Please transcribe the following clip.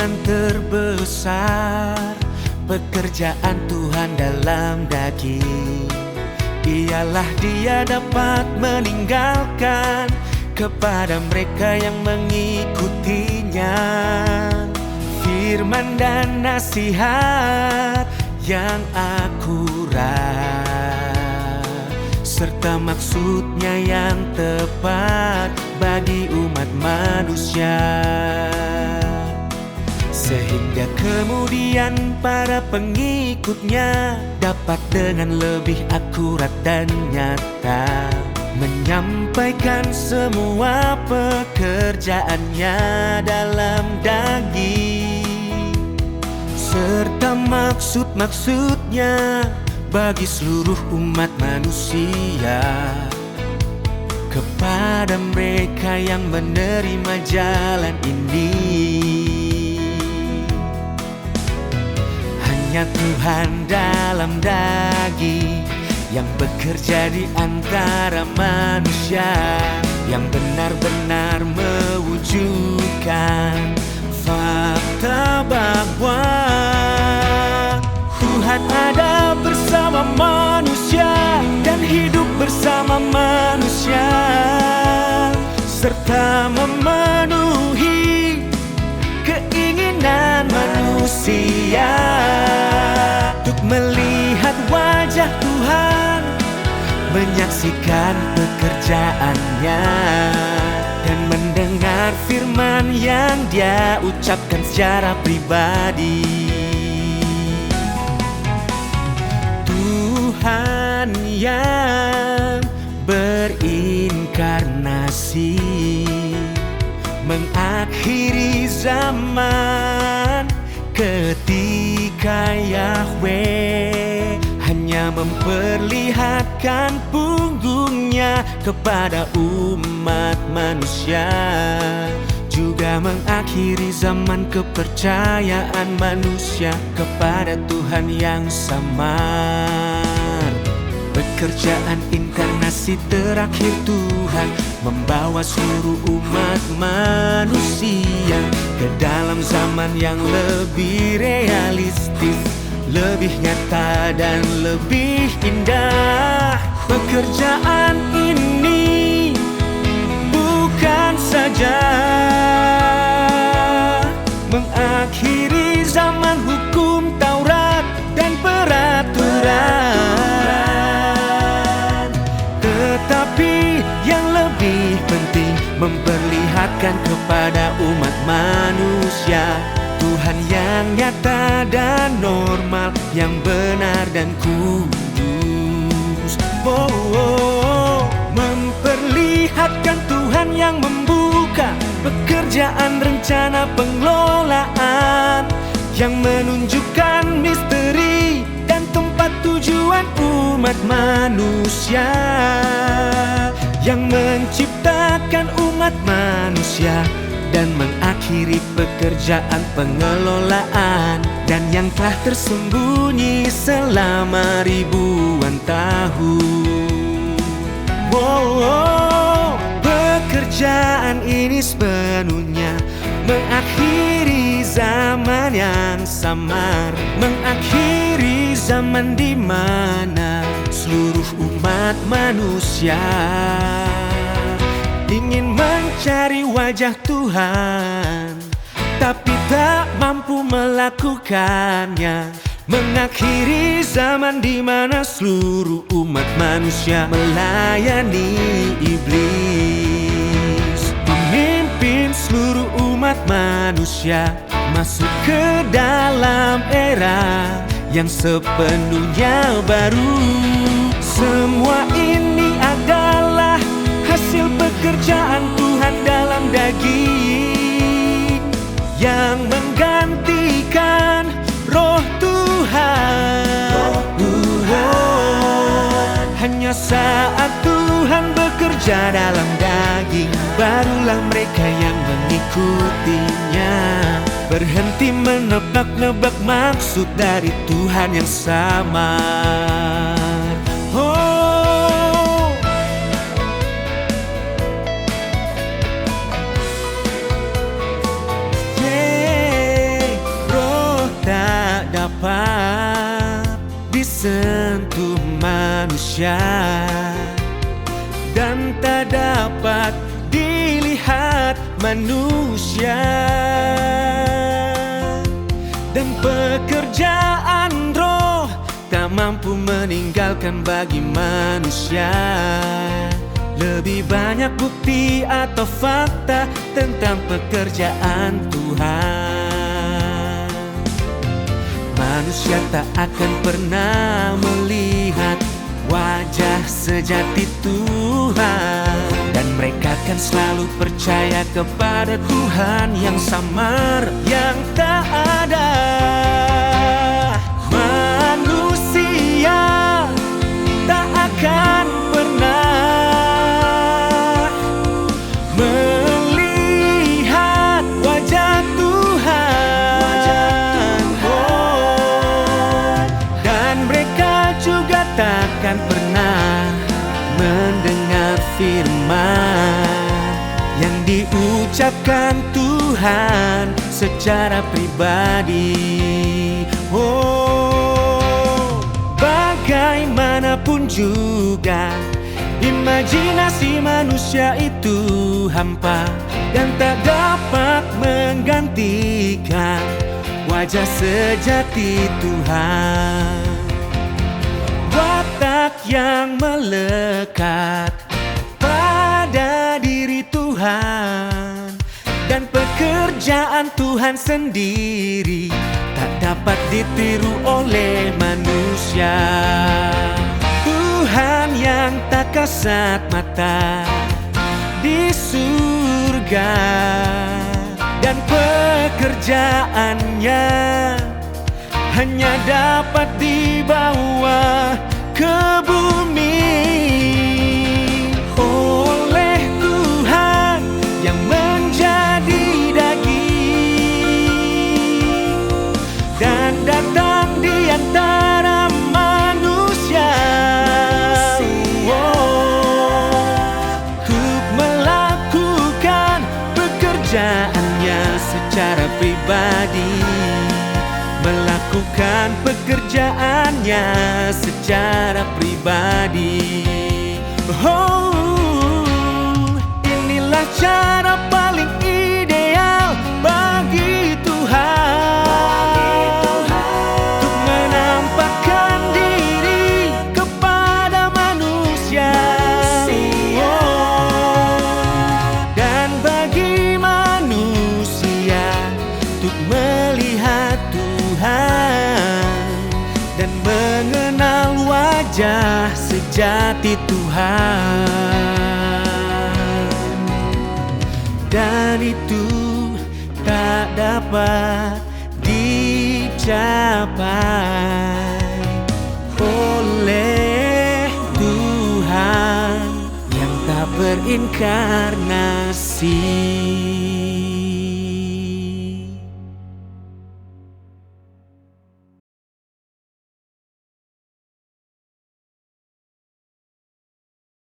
yang terbesar, pekerjaan Tuhan dalam daging. Ialah Dia dapat meninggalkan kepada mereka yang mengikutinya firman dan nasihat yang akurat, serta maksudnya yang tepat bagi umat manusia, sehingga kemudian para pengikutnya dapat dengan lebih akurat dan nyata menyampaikan semua pekerjaannya dalam daging, serta maksud-maksudnya bagi seluruh umat manusia, kepada mereka yang menerima jalan ini. Hanya Tuhan dalam daging yang bekerja di antara manusia, yang benar-benar mewujudkan fakta bahwa Tuhan ada bersama manusia dan hidup bersama manusia, serta memenuhi keinginan manusia untuk melihat wajah Tuhan, menyaksikan pekerjaannya, dan mendengar firman yang Dia ucapkan secara pribadi. Tuhan yang berinkarnasi mengakhiri zaman ketika Yahweh hanya memperlihatkan punggungnya kepada umat manusia, juga mengakhiri zaman kepercayaan manusia kepada Tuhan yang samar. Pekerjaan inkarnasi terakhir Tuhan membawa seluruh umat manusia ke dalam zaman yang lebih realistis, lebih nyata dan lebih indah. Pekerjaan ini bukan saja mengakhiri zaman hukum Taurat dan peraturan, tetapi yang lebih penting memperlihatkan kepada umat manusia Tuhan yang nyata dan normal, yang benar dan kudus. Memperlihatkan Tuhan yang membuka pekerjaan rencana pengelolaan, yang menunjukkan misteri dan tempat tujuan umat manusia, yang menciptakan umat manusia dan mengakhiri pekerjaan pengelolaan, dan yang telah tersembunyi selama ribuan tahun. Pekerjaan ini sepenuhnya mengakhiri zaman yang samar, mengakhiri zaman di mana seluruh umat manusia ingin mencari wajah Tuhan, tapi tak mampu melakukannya. Mengakhiri zaman di mana seluruh umat manusia melayani iblis, memimpin seluruh umat manusia masuk ke dalam era yang sepenuhnya baru. Semua ini adalah hasil pekerjaan Tuhan dalam daging, yang menggantikan Roh Tuhan. Hanya saat Tuhan bekerja dalam daging, barulah mereka yang mengikutinya berhenti menebak-nebak maksud dari Tuhan yang samar. dapat disentuh manusia dan tak dapat dilihat manusia, dan pekerjaan roh tak mampu meninggalkan bagi manusia. Lebih banyak bukti atau fakta tentang pekerjaan Tuhan. Manusia tak akan pernah melihat wajah sejati Tuhan, dan mereka akan selalu percaya kepada Tuhan yang samar, yang tak ada. Manusia tak akan pernah melihat wajah Tuhan. Dan mereka juga takkan pernah mendengar firman yang diucapkan Tuhan secara pribadi. Bagaimanapun juga imajinasi manusia itu hampa dan tak dapat menggantikan wajah sejati Tuhan. Watak yang melekat pada diri Tuhan dan pekerjaan Tuhan sendiri tak dapat ditiru oleh manusia. Tuhan yang tak kasat mata di surga, dan pekerjaannya hanya dapat dibawa ke bumi oleh Tuhan yang menjadi daging dan datang di antara manusia untuk melakukan pekerjaannya secara pribadi, melakukan pekerjaannya secara pribadi. Inilah cara paling ideal bagi Tuhan untuk menampakkan diri kepada manusia, dan bagi manusia untuk melihat Tuhan dan mengenal wajah sejati Tuhan. Dan itu tak dapat dicapai oleh Tuhan yang tak berinkarnasi.